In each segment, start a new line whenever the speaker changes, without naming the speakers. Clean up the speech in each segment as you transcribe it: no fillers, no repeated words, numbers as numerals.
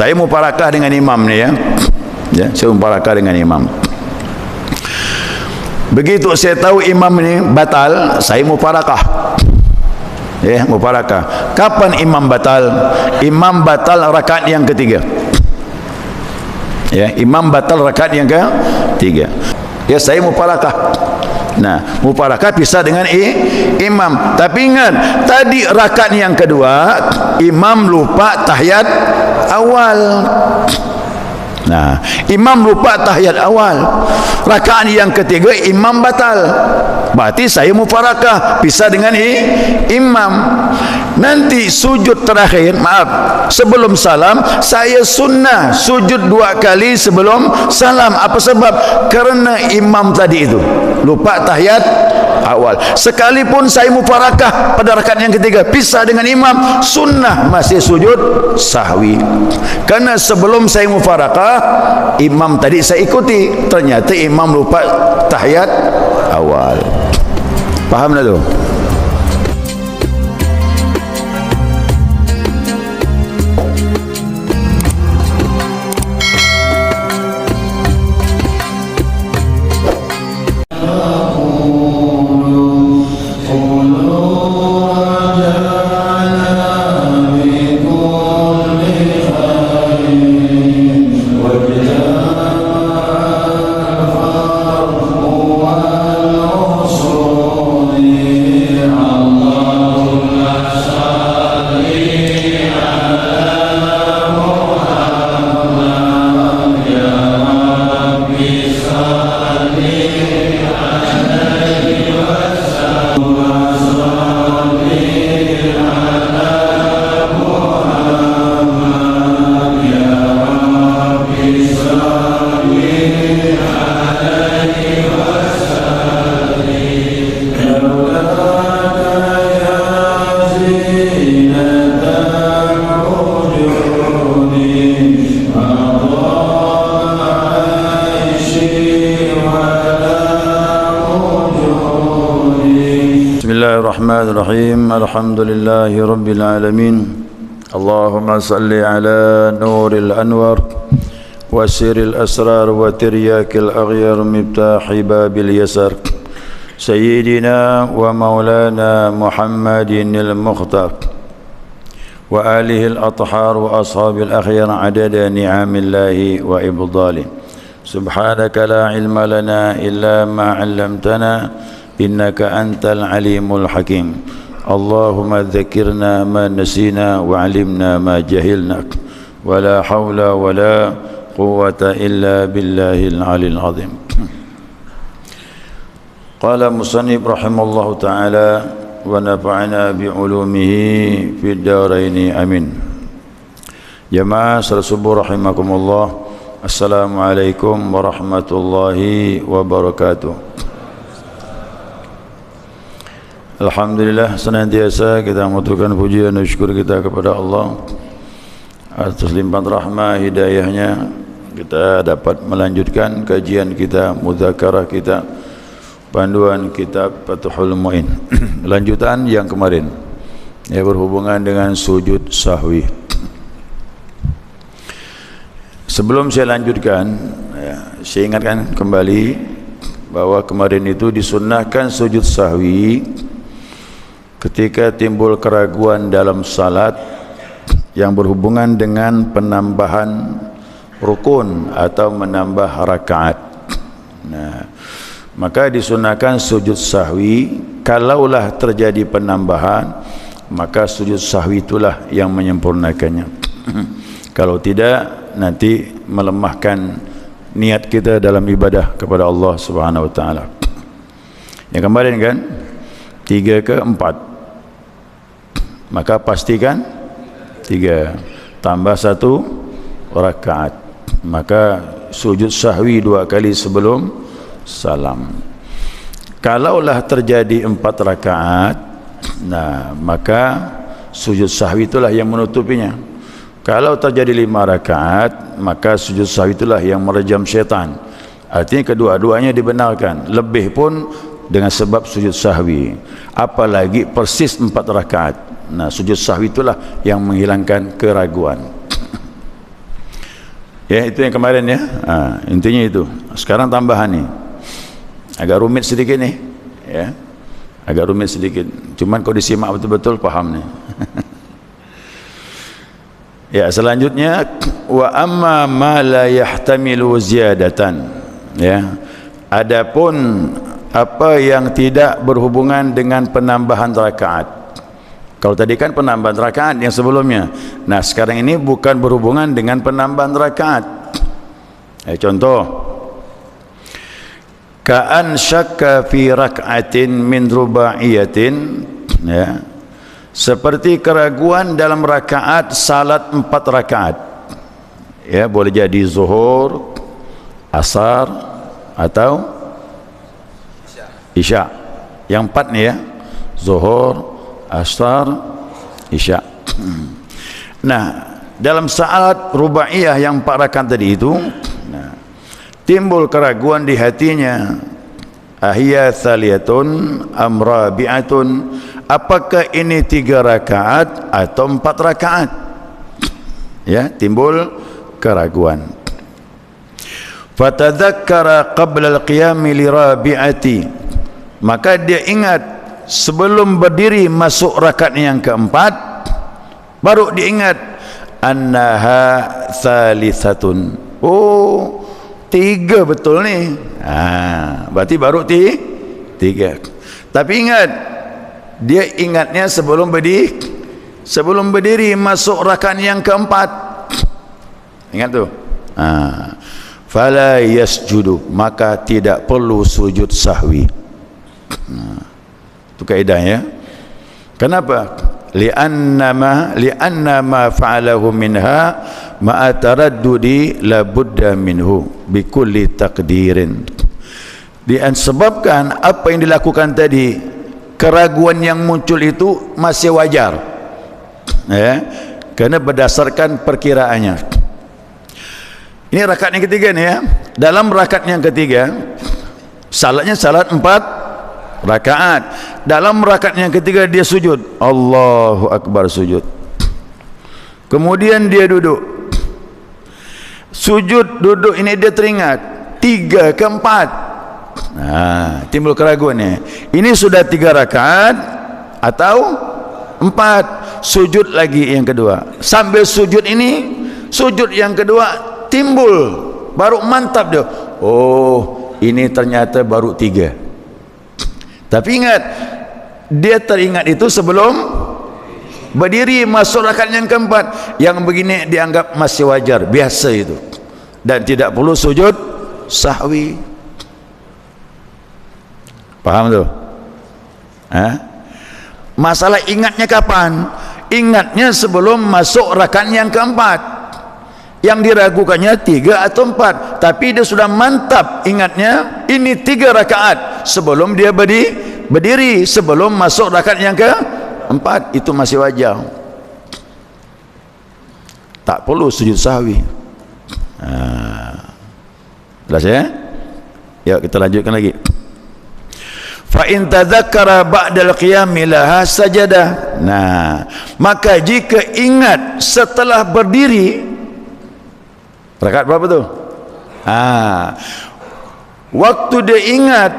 saya mufarakah dengan imam ni ya. Ya, saya mufarakah dengan imam. Begitu saya tahu imam ni batal, saya mufarakah. Ya, mufarakah. Kapan imam batal? Imam batal rakaat yang ketiga. Ya, imam batal rakaat yang ketiga. Ya, saya mufarakah. Nah, mufarakah pisah dengan imam. Tapi ingat, tadi rakaat yang kedua imam lupa tahiyat awal. Nah, imam lupa tahiyat awal. Rakaat yang ketiga imam batal. Berarti saya mufarakah pisah dengan imam. Nanti sujud terakhir, maaf, sebelum salam saya sunnah sujud 2 kali sebelum salam. Apa sebab? Karena imam tadi itu lupa tahiyat awal. Sekalipun saya mufarakah pada rakaat yang ketiga pisah dengan imam, sunnah masih sujud sahwi. Karena sebelum saya mufarakah, imam tadi saya ikuti, ternyata imam lupa tahiyat awal. Paham tak tu? Bismillahirrahmanirrahim. Alhamdulillahi rabbil alamin. Allahumma salli ala nuril anwar wa siril asrar wa tiryakil aghyar miftahi babil yasar sayyidina wa maulana Muhammadin al-mukhtar wa alihi al-athhar wa ashabil akhyar adada ni'amillahi wa ibdalih. Subhanaka la ilma lana illa ma 'allamtana innaka antal alimul hakim. Allahumma dzakirna ma nasina wa 'allimna ma jahilna wa la hawla wa la quwwata illa billahil aliyil azim. Qala musannif rahimallahu ta'ala wa nafa'ana bi 'ulumihi fid dharain amin. Jamaah salat subuh rahimakumullah. Assalamualaikum warahmatullahi wabarakatuh. Alhamdulillah, senantiasa kita mengaturkan pujian dan syukur kita kepada Allah atas limpahan rahmah hidayahnya. Kita dapat melanjutkan kajian kita, mudzakarah kita, panduan kitab Fathul Mu'in. Lanjutan yang kemarin yang berhubungan dengan sujud sahwi. Sebelum saya lanjutkan, saya ingatkan kembali bahwa kemarin itu disunnahkan sujud sahwi ketika timbul keraguan dalam salat yang berhubungan dengan penambahan rukun atau menambah rakaat. Nah, maka disunahkan sujud sahwi. Kalaulah terjadi penambahan, maka sujud sahwi itulah yang menyempurnakannya. Kalau tidak, nanti melemahkan niat kita dalam ibadah kepada Allah Subhanahu wa taala. Yang kemarin kan 3 ke 4, maka pastikan 3 tambah 1 rakaat, maka sujud sahwi 2 kali sebelum salam. Kalaulah terjadi 4 rakaat, nah maka sujud sahwi itulah yang menutupinya. Kalau terjadi 5 rakaat, maka sujud sahwi itulah yang merejam syaitan. Artinya kedua-duanya dibenarkan, lebih pun dengan sebab sujud sahwi, apalagi persis 4 rakaat. Nah, sujud sahwi itulah yang menghilangkan keraguan. Ya, itu yang kemarin ya. Intinya itu. Sekarang tambahan nih. Agak rumit sedikit nih. Ya. Agak rumit sedikit. Cuman kalau disimak betul-betul paham nih. Ya, selanjutnya wa amma ma la yahtamilu ziyadatan. Ya. Adapun apa yang tidak berhubungan dengan penambahan rakaat. Kalau tadi kan penambahan rakaat yang sebelumnya. Nah, sekarang ini bukan berhubungan dengan penambahan rakaat. Contoh, ka'an syakka fi rak'atin min rubaiyatin, ya. Seperti keraguan dalam rakaat salat 4 rakaat. Ya, boleh jadi zuhur, asar atau isya. Yang 4 nih ya. Zuhur, asar, isya. Nah, dalam saat rubaiyah yang 4 rakaat tadi itu, nah, timbul keraguan di hatinya, ahiyya thaliyatun am rabi'atun, apakah ini 3 rakaat atau 4 rakaat? Ya, timbul keraguan. Fatadzakkara qabla al-qiyam li rabi'ati, maka dia ingat sebelum berdiri masuk rakaat yang keempat, baru diingat annaha thalitsatun. Oh, 3 betul nih. Berarti baru 3. Tapi ingat, dia ingatnya sebelum berdiri masuk rakaat yang keempat. Ingat tuh. Fala yasjudu, maka tidak perlu sujud sahwi. Itu kaidahnya. Kenapa? Li'anna ma fa'alahu minha ma'a taraddudi la budda minhu bi kulli taqdirin. Disebabkan apa yang dilakukan tadi, keraguan yang muncul itu masih wajar. Ya, karena berdasarkan perkiraannya. Ini rakaat yang ketiga nih ya. Dalam rakaat yang ketiga, salatnya salat 4 rakaat. Dalam rakaat yang ketiga dia sujud, Allahu Akbar, sujud. Kemudian dia duduk. Sujud duduk ini dia teringat 3 ke 4. Timbul keraguannya. Ini sudah 3 rakaat atau 4. Sujud lagi yang kedua. Sambil sujud ini, sujud yang kedua timbul, baru mantap dia. Oh, ini ternyata baru 3. Tapi ingat, dia teringat itu sebelum berdiri masuk rakaat yang keempat. Yang begini dianggap masih wajar, biasa itu, dan tidak perlu sujud sahwi. Paham tuh? Masalah ingatnya kapan? Ingatnya sebelum masuk rakaat yang keempat. Yang diragukannya 3 atau 4, tapi dia sudah mantap ingatnya ini 3 rakaat sebelum dia berdiri sebelum masuk rakaat yang keempat. Itu masih wajar, tak perlu sujud sahwi. Jelas ya? Ya, kita lanjutkan lagi. Fa in tadzakkara ba'dal qiyami laha sajadah. Nah, maka jika ingat setelah berdiri, rakaat berapa tuh? Waktu dia ingat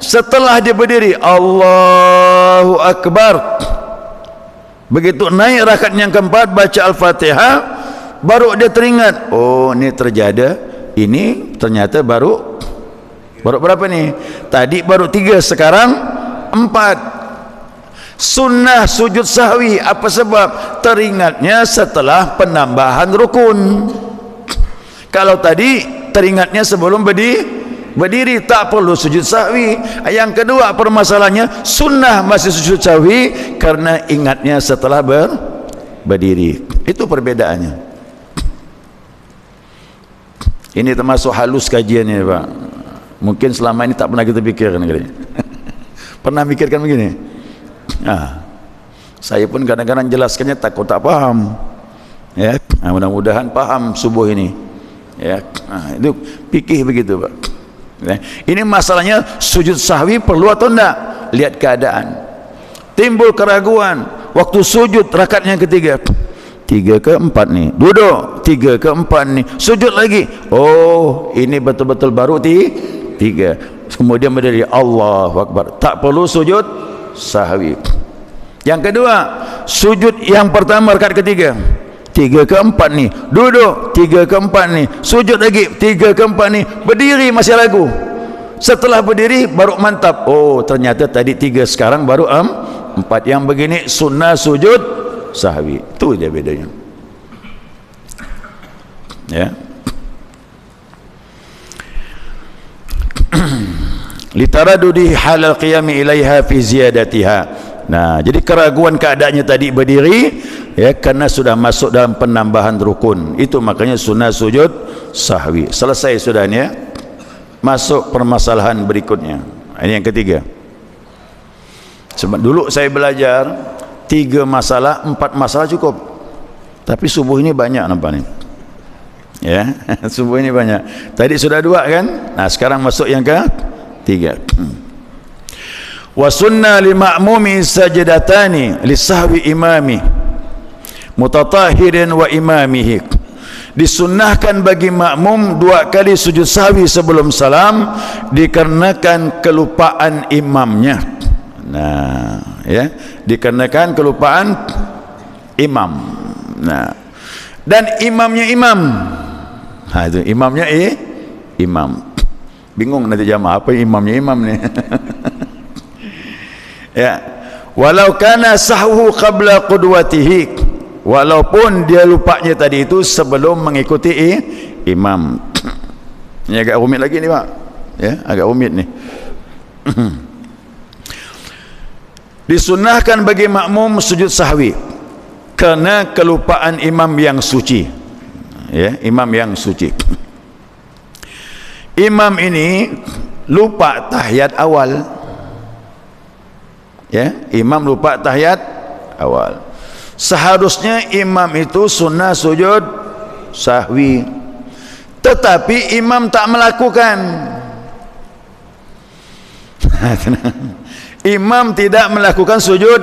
setelah dia berdiri, Allahu Akbar, begitu naik rakaat yang keempat baca Al-Fatihah, baru dia teringat, oh ini terjadi, ini ternyata baru berapa nih? Tadi baru 3, sekarang 4. Sunnah sujud sahwi. Apa sebab? Teringatnya setelah penambahan rukun. Kalau tadi teringatnya sebelum berdiri, tak perlu sujud sahwi. Yang kedua permasalahannya, sunnah masih sujud sahwi karena ingatnya setelah berdiri. Itu perbedaannya. Ini termasuk halus kajiannya, Pak. Mungkin selama ini tak pernah kita pikirkan kali. Pernah mikirkan begini? Saya pun kadang-kadang jelaskannya takut tak paham. Ya, mudah-mudahan paham subuh ini. Ya, itu fikih begitu, Pak. Ya, ini masalahnya sujud sahwi perlu atau enggak? Lihat keadaan. Timbul keraguan waktu sujud rakaat yang ketiga. 3 ke 4 ni, duduk 3 ke 4 ni, sujud lagi, oh ini betul-betul baru 3, kemudian berdiri, Allahu Akbar, tak perlu sujud sahwi. Yang kedua, sujud yang pertama rakaat ketiga, 3 ke 4 ni, duduk 3 ke 4 ni, sujud lagi 3 ke 4 ni, berdiri masih ragu, setelah berdiri baru mantap, oh ternyata tadi 3, sekarang baru 4. Yang begini sunnah sujud sahwi. Itu dia bedanya, ya. Litaradudi halal qiyami ilaiha fi ziyadatiha. Nah, jadi keraguan keadaannya tadi berdiri, ya, karena sudah masuk dalam penambahan rukun. Itu makanya sunnah sujud sahwi. Selesai sudah ni, ya. Masuk permasalahan berikutnya. Ini yang ketiga. Sebab dulu saya belajar 3 masalah, 4 masalah cukup. Tapi subuh ini banyak nampak ni. Ya, subuh ini banyak. Tadi sudah 2 kan? Nah, sekarang masuk yang ke-3. Wa sunna li ma'mumi sajdatani li sahwi imami mutatahirin wa imamihi. Disunnahkan bagi makmum 2 kali sujud sahwi sebelum salam dikarenakan kelupaan imamnya. Nah, ya, dikarenakan kelupaan imam. Nah, dan imamnya imam. Ha, itu imamnya imam. Bingung nanti jamaah apa imamnya imam ni. Ya, walau kana sahwu qabla qudwatihi, walaupun dia lupanya tadi itu sebelum mengikuti imam. Ini agak rumit lagi ni, Pak. Ya, agak rumit ni. Disunnahkan bagi makmum sujud sahwi kerana kelupaan imam yang suci, ya, imam yang suci. Imam ini lupa tahiyat awal, ya, imam lupa tahiyat awal. Seharusnya imam itu sunnah sujud sahwi, tetapi imam tak melakukan. Imam tidak melakukan sujud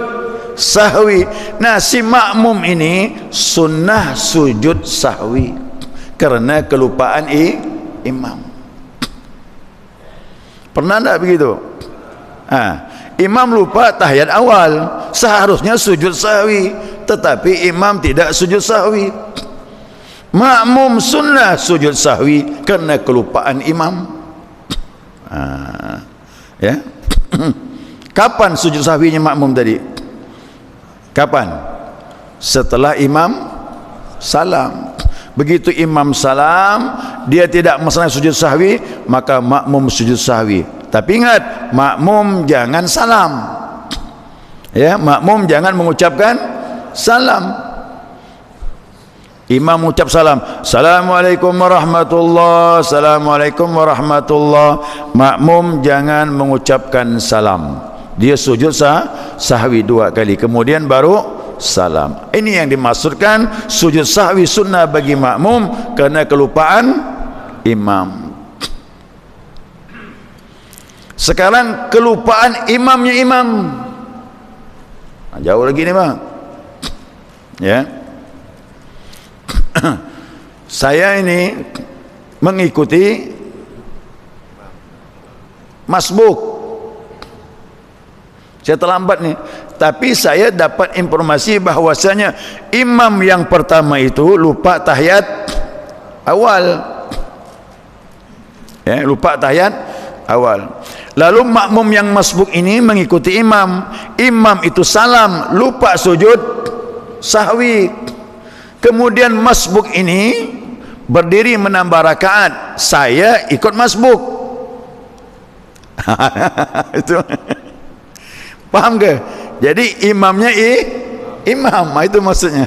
sahwi. Nah, si makmum ini sunnah sujud sahwi kerana kelupaan imam. Pernah tak begitu? Imam lupa tahiyat awal, seharusnya sujud sahwi, tetapi imam tidak sujud sahwi. Makmum sunnah sujud sahwi kerana kelupaan imam. Ya. Kapan sujud sahwinya makmum tadi? Kapan? Setelah imam salam. Begitu imam salam, dia tidak melaksanakan sujud sahwi, maka makmum sujud sahwi. Tapi ingat, makmum jangan salam. Ya, makmum jangan mengucapkan salam. Imam mengucap salam, Assalamualaikum warahmatullahi, Assalamualaikum warahmatullahi. Makmum jangan mengucapkan salam. Dia sujud sahwi 2 kali, kemudian baru salam. Ini yang dimaksudkan sujud sahwi sunnah bagi makmum kerana kelupaan imam. Sekarang kelupaan imamnya imam. Jauh lagi ni, Bang. Ya. Saya ini mengikuti masbuk. Saya terlambat ni, tapi saya dapat informasi bahwasanya imam yang pertama itu lupa tahiyat awal. Ya, lupa tahiyat awal. Lalu makmum yang masbuk ini mengikuti imam. Imam itu salam, lupa sujud sahwi. Kemudian masbuk ini berdiri menambah rakaat. Saya ikut masbuk. Itu. Paham ke? Jadi imamnya imam, itu maksudnya.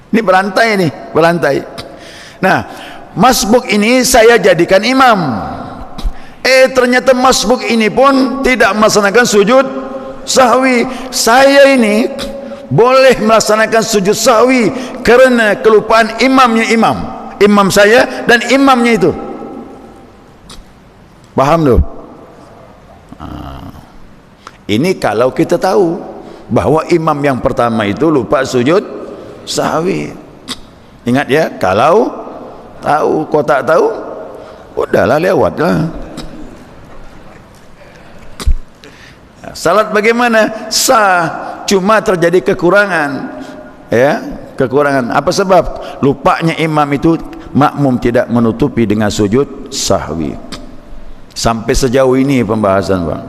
Ini berantai nih, berantai. Nah, masbuk ini saya jadikan imam. Ternyata masbuk ini pun tidak melaksanakan sujud sahwi. Saya ini boleh melaksanakan sujud sahwi kerana kelupaan imamnya imam saya dan imamnya itu. Paham tu? Ini kalau kita tahu. bahwa imam yang pertama itu lupa sujud sahwi. Ingat ya, kalau tahu, kau tak tahu, udahlah lewatlah. Salat bagaimana? Sah, cuma terjadi kekurangan. Ya, kekurangan. Apa sebab? Lupanya imam itu, makmum tidak menutupi dengan sujud sahwi. Sampai sejauh ini pembahasan, Bang.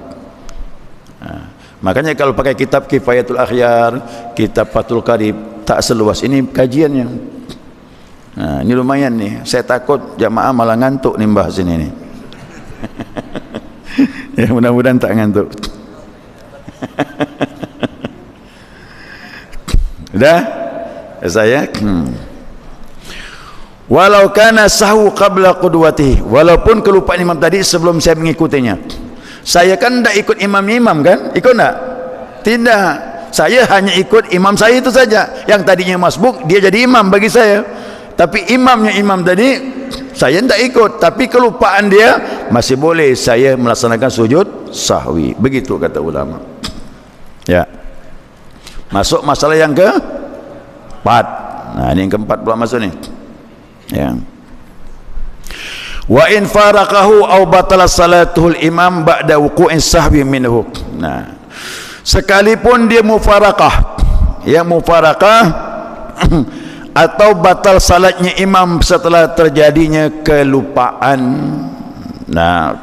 Makanya kalau pakai kitab Kifayatul Akhyar, kitab Fathul Qarib, tak seluas ini kajiannya. Ini lumayan nih. Saya takut jamaah malah ngantuk nih bahas ini nih. Ya, mudah-mudahan tak ngantuk. Udah? Saya walau kana sahu qabla qudwatihi, walaupun kelupaan imam tadi sebelum saya mengikutinya. Saya kan tidak ikut imam kan? Ikut tidak? Tidak. Saya hanya ikut imam saya itu saja. Yang tadinya masbuk, dia jadi imam bagi saya. Tapi imamnya imam tadi, saya tidak ikut. Tapi kelupaan dia, masih boleh saya melaksanakan sujud sahwi. Begitu kata ulama. Ya. Masuk masalah yang keempat. Nah, ini yang keempat pula masuk nih. Ya. Wa in faraqahu aw batala salatuhul imam ba'da wuqu'in sahwi minhu. Nah, sekalipun dia mufaraqah, ya mufaraqah atau batal salatnya imam setelah terjadinya kelupaan. Nah,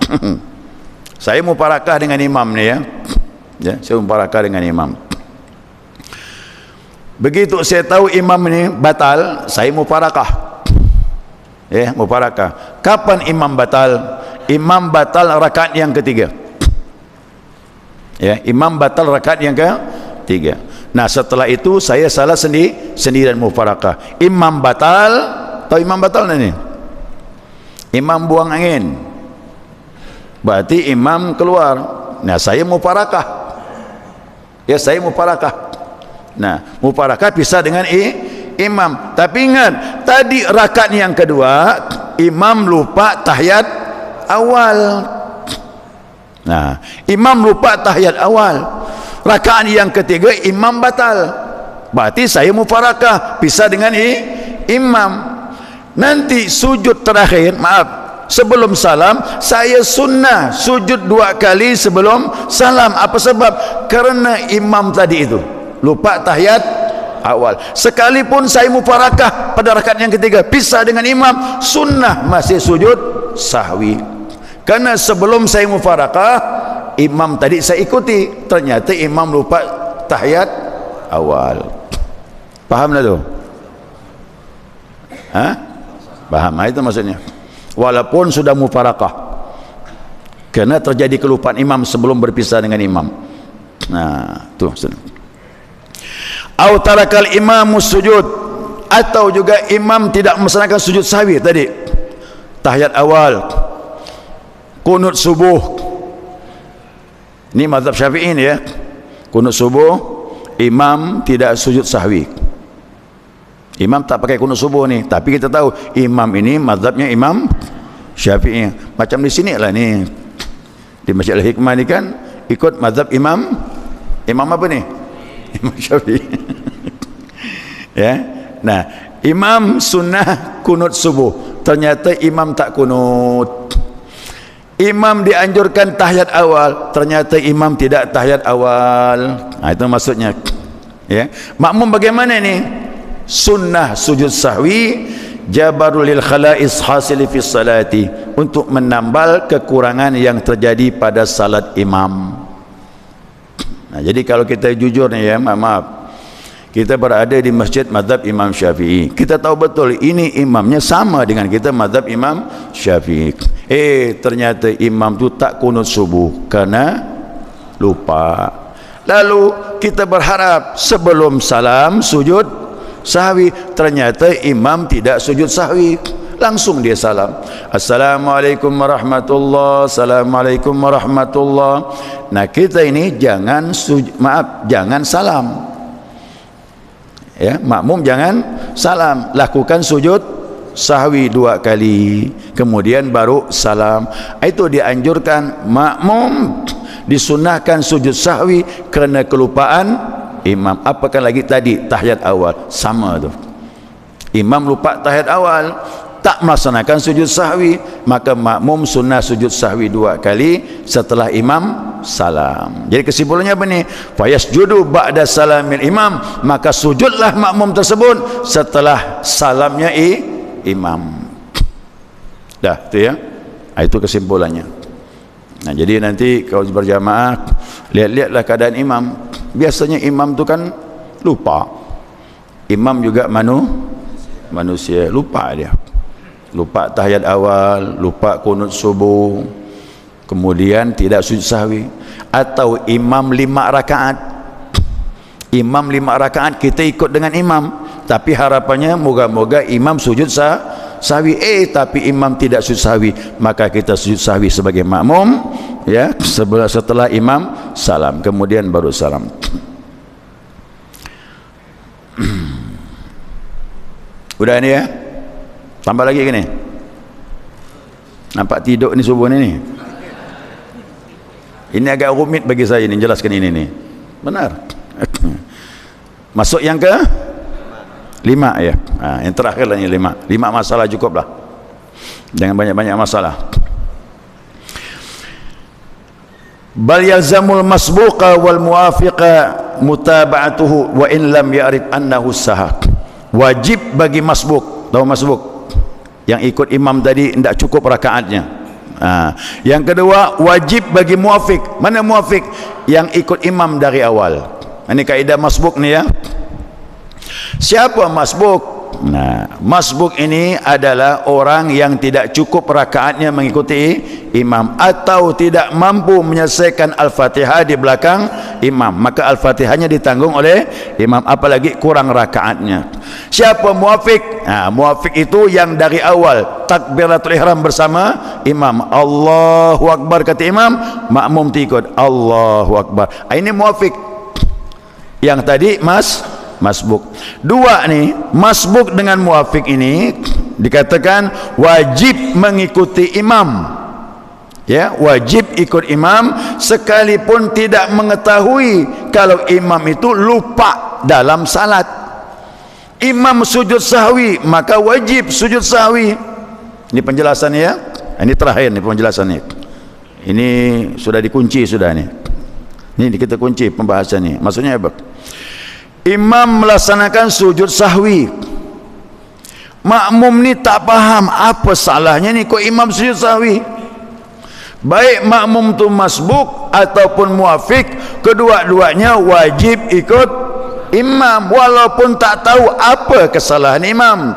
saya mufaraqah dengan imam nih ya. Ya, saya mufaraqah dengan imam. Begitu saya tahu imam ini batal, saya mufaraqah. Ya, mufarakah. Kapan imam batal? Imam batal rakaat yang ketiga. Ya, imam batal rakaat yang ketiga. Nah, setelah itu saya salah sendirian mufarakah. Imam batal, tahu imam batal ini? Imam buang angin. Berarti imam keluar. Nah, saya mufarakah. Ya, saya mufarakah. Nah, mufarakah pisah dengan imam. Tapi ingat, tadi rakaat yang kedua imam lupa tahiyat awal. Nah, imam lupa tahiyat awal. Rakaat yang ketiga imam batal. Berarti saya mufarakah pisah dengan imam. Nanti sujud terakhir, maaf, sebelum salam saya sunnah sujud 2 kali sebelum salam. Apa sebab? Karena imam tadi itu lupa tahiyat awal. Sekalipun saya mufarakah pada rakaat yang ketiga pisah dengan imam, sunnah masih sujud sahwi. Karena sebelum saya mufarakah, imam tadi saya ikuti, ternyata imam lupa tahiyat awal. Paham dah tu? Hah? Paham? Itu maksudnya. Walaupun sudah mufarakah, karena terjadi kelupaan imam sebelum berpisah dengan imam. Nah, tu maksudnya. Au tarakal imamu sujud, atau juga imam tidak melaksanakan sujud sahwi tadi, tahiyat awal, kunut subuh. Ini mazhab Syafi'i ini ya. Kunut subuh imam tidak sujud sahwi. Imam tak pakai kunut subuh ni, tapi kita tahu imam ini mazhabnya Imam Syafi'i. Macam di sini lah ni, di Masjid Al-Hikmah ni kan ikut mazhab imam apa ni? Imam Syafi'i. Ya. Nah, imam sunnah kunut subuh, ternyata imam tak kunut. Imam dianjurkan tahiyat awal, ternyata imam tidak tahiyat awal. Nah, itu maksudnya. Ya. Makmum bagaimana ni? Sunnah sujud sahwi jabarul lil khala'is hasili fi salati, untuk menambal kekurangan yang terjadi pada salat imam. Nah, jadi kalau kita jujur ni ya, maaf, kita berada di masjid mazhab Imam Syafi'i, kita tahu betul ini imamnya sama dengan kita mazhab Imam Syafi'i. Ternyata imam tu tak kunut subuh karena lupa. Lalu kita berharap sebelum salam sujud sahwi, ternyata imam tidak sujud sahwi, langsung dia salam, assalamualaikum warahmatullahi, assalamualaikum warahmatullahi. Nah, kita ini jangan jangan salam. Ya, makmum jangan salam, lakukan sujud sahwi 2 kali, kemudian baru salam. Itu dianjurkan. Makmum disunahkan sujud sahwi kerana kelupaan imam. Apakah lagi tadi tahiyat awal, sama tu. Imam lupa tahiyat awal, tak melaksanakan sujud sahwi, maka makmum sunnah sujud sahwi 2 kali setelah imam salam. Jadi kesimpulannya apa ni? Fayasjudu ba'da salamil imam, maka sujudlah makmum tersebut setelah salamnya imam. Dah tu ya. Itu kesimpulannya. Nah, jadi nanti kalau berjamaah, lihat-lihatlah keadaan imam. Biasanya imam tu kan lupa. Imam juga manusia, lupa dia. Lupa tahiyat awal, lupa kunut subuh, kemudian tidak sujud sahwi. Atau imam 5 rakaat, imam 5 rakaat, kita ikut dengan imam, tapi harapannya moga-moga imam sujud sahwi, tapi imam tidak sujud sahwi, maka kita sujud sahwi sebagai makmum ya, setelah imam salam, kemudian baru salam. Udah ni ya, tambah lagi ke ni? Nampak tidur ni subuh ni. Ini agak rumit bagi saya ni, jelaskan ini ni. Benar. Masuk yang ke 5 ya. Yang terakhir lah ni 5 masalah cukup lah, jangan banyak-banyak masalah. Bal yalzamul masbuqa wal muwafiqa mutaba'atuhu wa in lam ya'rif annahu sahaq. Wajib bagi masbuk, tahu masbuk yang ikut imam tadi tidak cukup rakaatnya. Yang kedua, wajib bagi muwafiq. Mana muwafiq? Yang ikut imam dari awal. Ini kaidah masbuk ni ya. Siapa masbuk? Nah, masbuk ini adalah orang yang tidak cukup rakaatnya mengikuti imam, atau tidak mampu menyelesaikan Al-Fatihah di belakang imam, maka Al-Fatihahnya ditanggung oleh imam, apalagi kurang rakaatnya. Siapa muwafiq? Nah, muwafiq itu yang dari awal takbiratul ihram bersama imam, Allahu Akbar kata imam, makmum ikut Allahu Akbar. Ini muwafiq. Yang tadi masbuk. 2 ni, masbuk dengan muwafiq ini dikatakan wajib mengikuti imam. Ya, wajib ikut imam sekalipun tidak mengetahui kalau imam itu lupa dalam salat. Imam sujud sahwi, maka wajib sujud sahwi. Ini penjelasannya ya. Ini terakhir ni penjelasannya. Ini sudah dikunci sudah ni. Ini kita kunci pembahasan ni. Maksudnya apa? Imam melaksanakan sujud sahwi, makmum ni tak faham apa salahnya ni kok imam sujud sahwi. Baik makmum tu masbuk ataupun muwafiq, kedua-duanya wajib ikut imam walaupun tak tahu apa kesalahan imam.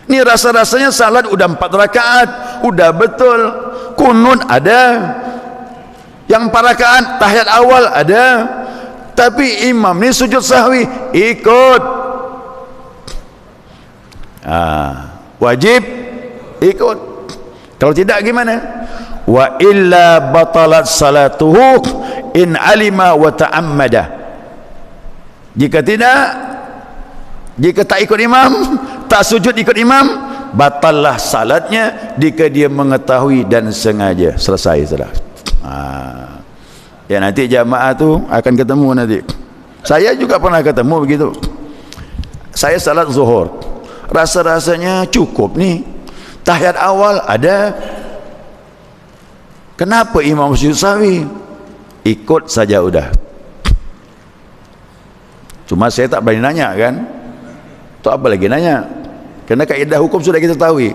Ni rasa-rasanya salat udah 4 rakaat, udah betul, kunut ada, yang 4 rakaat tahiyat awal ada, tapi imam ni sujud sahwi, ikut. Wajib ikut. Kalau tidak gimana? Wa illa batalat salatuhu in alima wa ta'ammada. Jika tak ikut imam, tak sujud ikut imam, batallah salatnya jika dia mengetahui dan sengaja. Selesai sudah. Ya, nanti jamaah tu akan ketemu nanti. Saya juga pernah ketemu begitu. Saya salat zuhur, rasa-rasanya cukup nih, tahiyat awal ada, kenapa imam sujud sahwi? Ikut saja udah. Cuma saya tak berani nanya kan, tu apa lagi nanya, kerana kaedah hukum sudah kita tahu.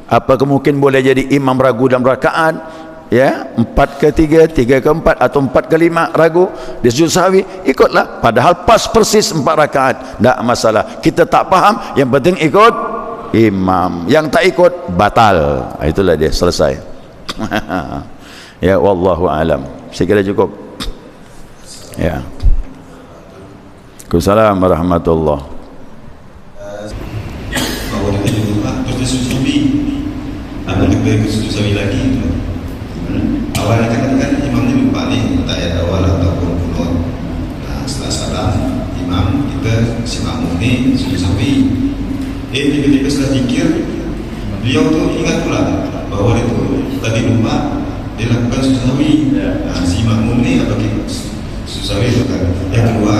Apakah mungkin boleh jadi imam ragu dalam rakaat, ya, 4 ke 3, 3 ke 4, atau 4 ke 5 ragu, dia sujud sahwi, ikutlah, padahal pas persis 4 rakaat, tak masalah. Kita tak faham, yang penting ikut imam, yang tak ikut batal. Itulah dia, selesai. Ya, wallahu alam. Saya kira cukup. Ya. Waalaikumsalam warahmatullahi.
Bahwa kita di rumah terus dia sujud sahwi, namun kita sujud sahwi lagi. Awalnya kan imam ni lupa ni tahiyat awal ataupun kunut. Nah, setelah salam imam, kita si makmum ni sujud sahwi. Ketika setelah zikir, beliau tu ingat pula bahawa dia tu tadi lupa dia lakukan sujud sahwi. Nah, si makmum ni apabila susah pertama. Yang kedua,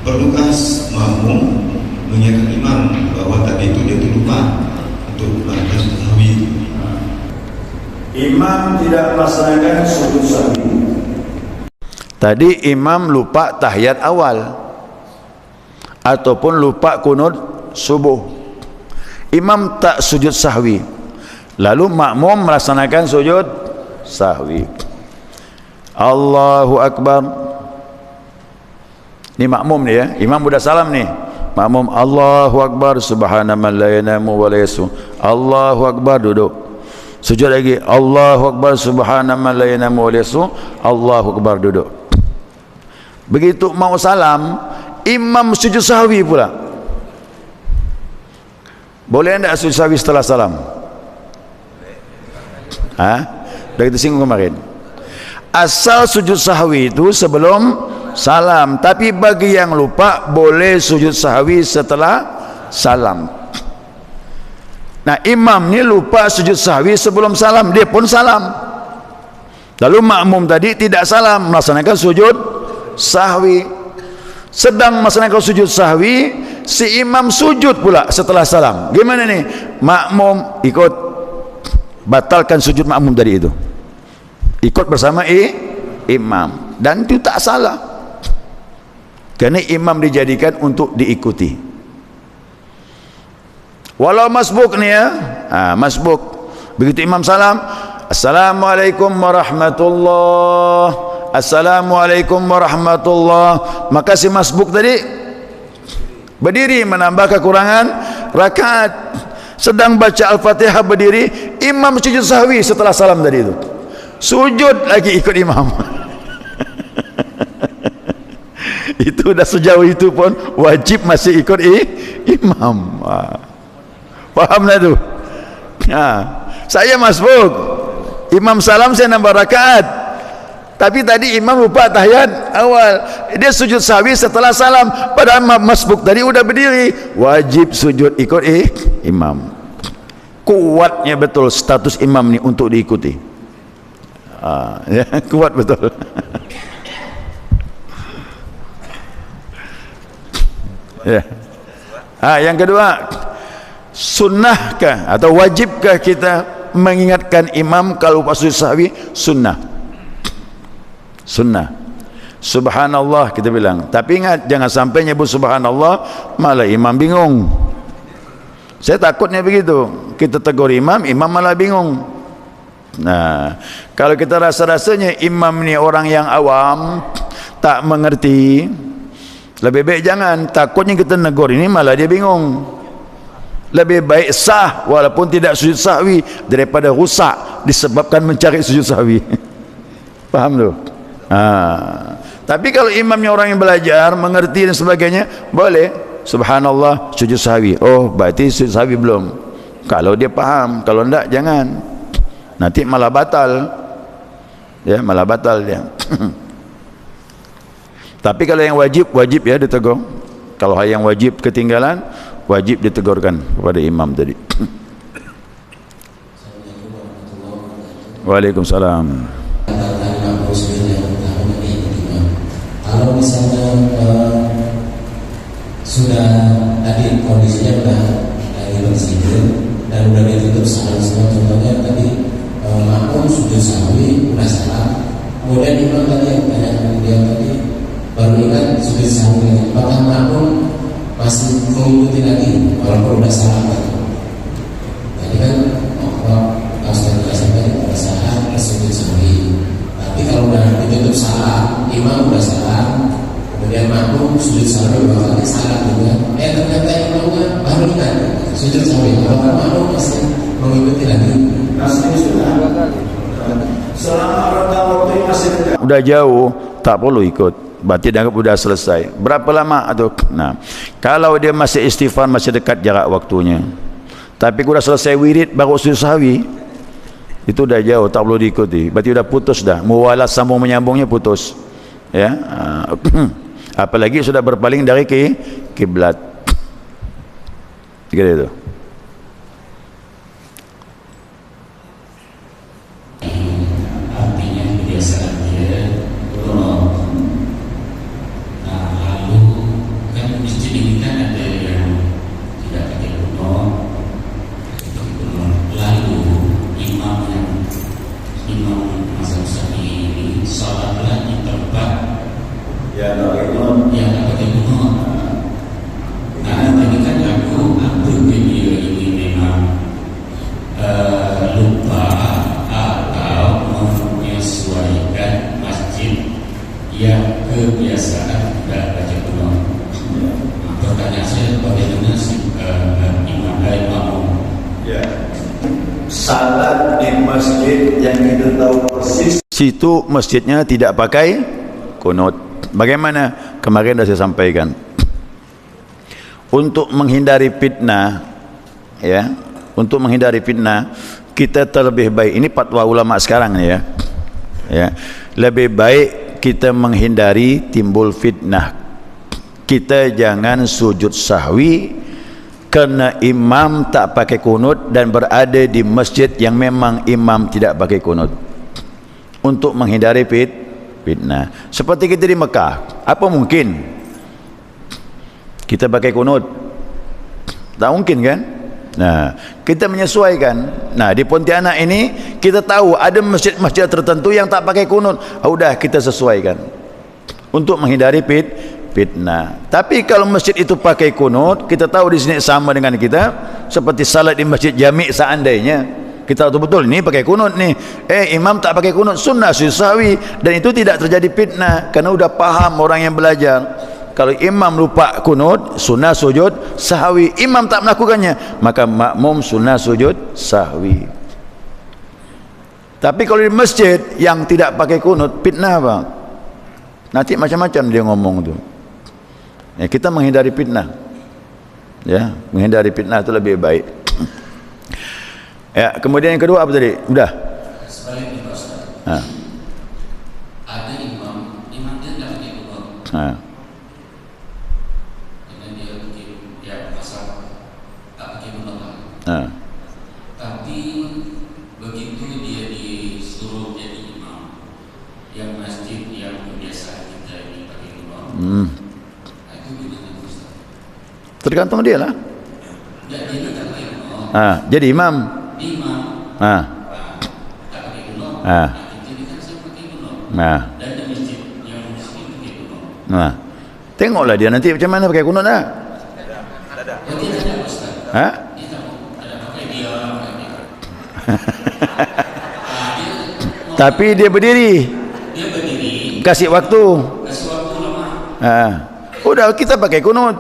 perlukah makmum mengingatkan imam bahwa tadi itu dia lupa untuk melakukan sujud sahwi?
Imam tidak melaksanakan sujud sahwi. Tadi imam lupa tahiyat awal ataupun lupa kunut subuh. Imam tak sujud sahwi, lalu makmum melaksanakan sujud sahwi. Allahu Akbar. Ni makmum ni ya, imam sudah salam ni. Makmum Allahu Akbar, subhanaman la yanamu wa la yasu. Allahu Akbar, duduk. Sujud lagi, Allahu Akbar, subhanaman la yanamu wa la yasu. Allahu Akbar, duduk. Begitu mau salam, imam sujud sahwi pula. Boleh tidak sujud sahwi setelah salam? Dah kita singgung kemarin. Asal sujud sahwi itu sebelum salam, tapi bagi yang lupa boleh sujud sahwi setelah salam. Nah, imam ni lupa sujud sahwi sebelum salam, dia pun salam. Lalu makmum tadi tidak salam, melaksanakan sujud sahwi. Sedang melaksanakan sujud sahwi, si imam sujud pula setelah salam. Gimana nih? Makmum ikut, batalkan sujud makmum tadi itu, ikut bersama imam, dan itu tak salah, karena imam dijadikan untuk diikuti. Walau masbuk nih ya, masbuk, begitu imam salam, Assalamualaikum warahmatullah, Assalamualaikum warahmatullah, maka si masbuk tadi berdiri menambah kekurangan rakaat. Sedang baca Al-Fatihah berdiri, imam sujud sahwi setelah salam tadi itu, sujud lagi ikut imam. Itu dah sejauh itu pun wajib masih ikut imam. Faham tak tu? Saya masbuk, imam salam saya nambah rakaat, tapi tadi imam lupa tahiyat awal, dia sujud sahwi setelah salam, padahal masbuk tadi udah berdiri, wajib sujud ikut imam. Kuatnya betul status imam ni untuk diikuti. Ya, kuat betul. Ya. Yang kedua, sunnahkah atau wajibkah kita mengingatkan imam kalau pas sujud sahwi? Sunnah. Sunnah. Subhanallah kita bilang, tapi ingat jangan sampai nyebut subhanallah malah imam bingung. Saya takutnya begitu, kita tegur imam, imam malah bingung. Nah, kalau kita rasa-rasanya imam ni orang yang awam, tak mengerti, lebih baik jangan, takutnya kita negur ini malah dia bingung. Lebih baik sah walaupun tidak sujud sahwi daripada rusak disebabkan mencari sujud sahwi. Faham tu? Tapi kalau imamnya orang yang belajar, mengerti dan sebagainya, boleh subhanallah sujud sahwi. Oh, berarti sujud sahwi belum. Kalau dia faham, kalau enggak jangan. Nanti malah batal. Ya, malah batal dia. Tapi kalau yang wajib, wajib ya ditegur. Kalau yang wajib ketinggalan, wajib ditegurkan kepada imam tadi. Waalaikumsalam.
Kalau misalnya sudah tadi kondisinya udah lagi bersihkan dan udah ditutup salam semua, contohnya tadi makmum sujud sahwi udah salam, kemudian imam tadi yang tanyakan dia tadi baru ingat sujud sahwi, apakah makmum masih mengikuti lagi walaupun udah salam tadi kan Ustaz jelaskan tadi pada saat sujud sahwi, tapi kalau udah ditutup salam, imam udah salam, kemudian makmum sujud sahwi dua kali salam juga, ternyata imamnya baru ingat sujud sahwi, apakah makmum masih mengikuti lagi?
Selama waktu masih udah jauh, tak perlu ikut. Berarti dianggap sudah selesai. Berapa lama atau? Nah, kalau dia masih istighfar, masih dekat jarak waktunya, tapi sudah selesai wirid baru sujud sahwi, itu dah jauh, tak perlu diikuti. Berarti sudah putus dah. Muwalah sambung menyambungnya putus. Ya. Apalagi sudah berpaling dari kiblat. Gitu itu. masjid yang kita tahu persis situ masjidnya tidak pakai kunut. Bagaimana? Kemarin dah saya sampaikan. Untuk menghindari fitnah, ya, untuk menghindari fitnah, kita terlebih baik, ini fatwa ulama sekarang ya, ya, lebih baik kita menghindari timbul fitnah. Kita jangan sujud sahwi kerana imam tak pakai kunut dan berada di masjid yang memang imam tidak pakai kunut, untuk menghindari fitnah. Seperti kita di Mekah, apa mungkin kita pakai kunut? Tak mungkin kan? Nah, kita menyesuaikan. Nah, di Pontianak ini kita tahu ada masjid-masjid tertentu yang tak pakai kunut. Sudah kita sesuaikan untuk menghindari fitnah. Tapi kalau masjid itu pakai kunut, kita tahu di sini sama dengan kita, seperti salat di masjid jami' seandainya kita tahu betul ini pakai kunut nih, imam tak pakai kunut, sunnah sahwi, dan itu tidak terjadi fitnah karena sudah paham orang yang belajar. Kalau imam lupa kunut, sunnah sujud sahwi. Imam tak melakukannya, maka makmum sunnah sujud sahwi. Tapi kalau di masjid yang tidak pakai kunut, fitnah bang. Nanti macam-macam dia ngomong tu. Ya, kita menghindari fitnah. Ya, menghindari fitnah itu lebih baik. Ya, kemudian yang kedua apa tadi? Udah.
Sebaliknya Ustaz. Ada imam dia tidak pakai kunut. Tapi begitu dia disuruh jadi imam yang masjid yang kebiasaan kita ini pakai kunut, itu gimana Ustaz?
Tergantung dia lah.
Dia tak pakai kunut.
Jadi imam.
Tak pakai kunut. Jadi kan saya pakai kunut. Dan di masjid yang muslim pakai kunut.
Tengoklah dia nanti macam mana pakai kunut dah.
Berarti ada Ustaz.
Tapi dia berdiri. Kasih waktu lama. Udah kita pakai kunut.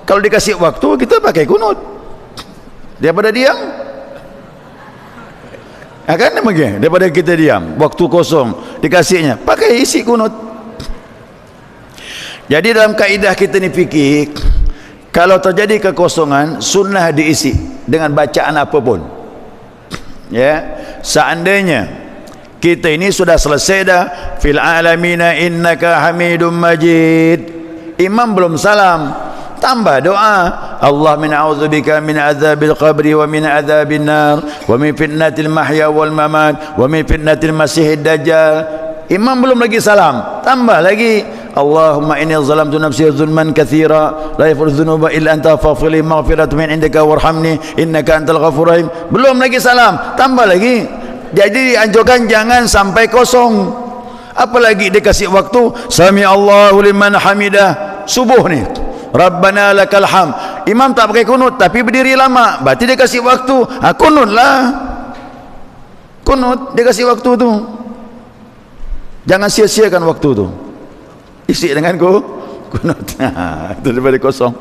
Kalau dikasih waktu kita pakai kunut. Daripada diam. Kan demikian. Daripada kita diam, waktu kosong dikasihnya, pakai isi kunut. Jadi dalam kaedah kita ni fikih, kalau terjadi kekosongan, sunnah diisi dengan bacaan apapun. Ya, seandainya kita ini sudah selesai dah, fil alamina innaka hamidum majid, imam belum salam, tambah doa, Allah min a'udzubika min adzabil qabri wa min adzabin nar wa min fitnatil mahya wal mamat wa min fitnatil masiihid dajjal. Imam belum lagi salam, tambah lagi, Allahumma inni zalamtu nafsi zulman katsira la yaghfiru dzunuba illa anta faghfir li maghfiratan min indika warhamni innaka antal ghafurur rahim. Belum lagi salam, tambah lagi. Jadi dianjurkan jangan sampai kosong. Apalagi dikasih waktu, sami Allahu liman hamidah, subuh ni, Rabbana lakal hamd. Imam tak pakai kunut tapi berdiri lama, berarti dia kasih waktu. Kunut lah, kunut dia kasih waktu tu. Jangan sia-siakan waktu tu, isi dengan kunut. Itu daripada kosong.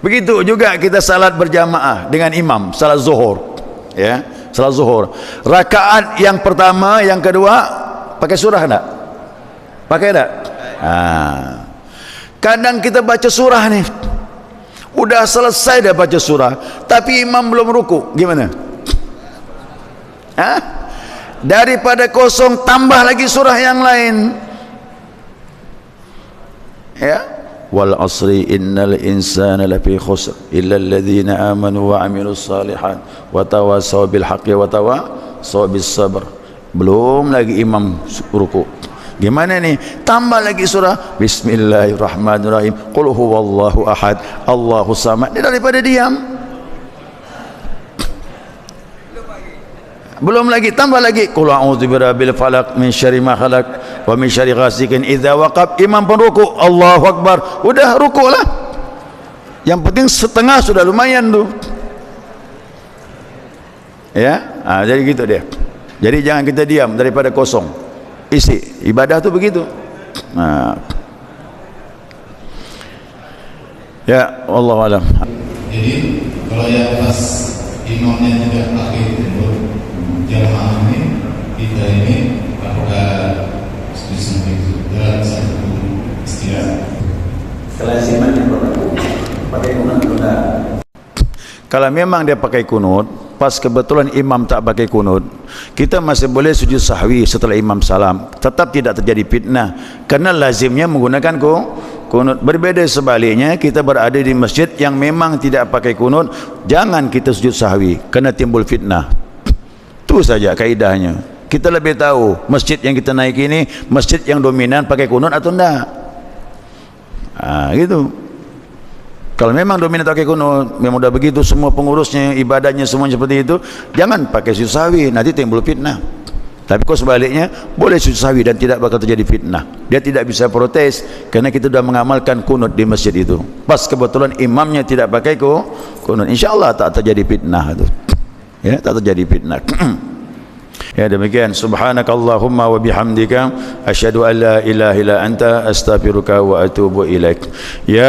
Begitu juga kita salat berjamaah dengan imam, salat zuhur, ya, salat zuhur, rakaat yang pertama, yang kedua pakai surah tak? Pakai tak? Kadang kita baca surah ni, udah selesai dah baca surah, tapi imam belum ruku, gimana? Daripada kosong tambah lagi surah yang lain. Ya, wal asri innal insana lafi khusr illa alladhina amanu wa amilus salihat wa tawasaw bil haqqi wa tawasaw bis sabr. Belum lagi imam ruku, gimana nih? Tambah lagi surah bismillahirrahmanirrahim, qul huwallahu ahad Allahus samad. Dia daripada diam, belum lagi, tambah lagi, qul a'udzu birabbil falaq min syarri ma khalaq wa min syarri ghasikin idza waqab. Imam pun ruku, Allahu akbar, udah ruku lah. Yang penting setengah sudah lumayan tu. Ya, jadi gitu dia. Jadi jangan kita diam daripada kosong. Isi ibadah tu begitu. Ya, wallahu alam.
Jadi kalau yang pas imamnya tidak pakai kunut,
jamaah ini kita ini apakah seperti itu dalam satu istilah
kelaziman yang berlaku pakai kunut tunda. Kalau memang dia pakai kunut, pas kebetulan imam tak pakai kunut, kita masih boleh sujud sahwi setelah imam salam, tetap tidak terjadi fitnah karena lazimnya menggunakan kunut. Berbeda sebaliknya, kita berada di masjid yang memang tidak pakai kunut, jangan kita sujud sahwi kerana timbul fitnah. Itu saja kaidahnya. Kita lebih tahu masjid yang kita naik ini masjid yang dominan pakai kunut atau enggak. Gitu. Kalau memang dominan pakai kunut, memang sudah begitu semua pengurusnya, ibadahnya semuanya seperti itu, jangan pakai sujud sahwi, nanti timbul fitnah. Tapi kalau sebaliknya, boleh sujud sahwi dan tidak bakal terjadi fitnah. Dia tidak bisa protes kerana kita sudah mengamalkan kunut di masjid itu. Pas kebetulan imamnya tidak pakai kunut, insya-Allah tak terjadi fitnah itu. Ya, tak terjadi fitnah. Ya, demikian. Subhanakallahumma wa bihamdika asyhadu an la ilaha illa anta astaghfiruka wa atubu ilaik. Ya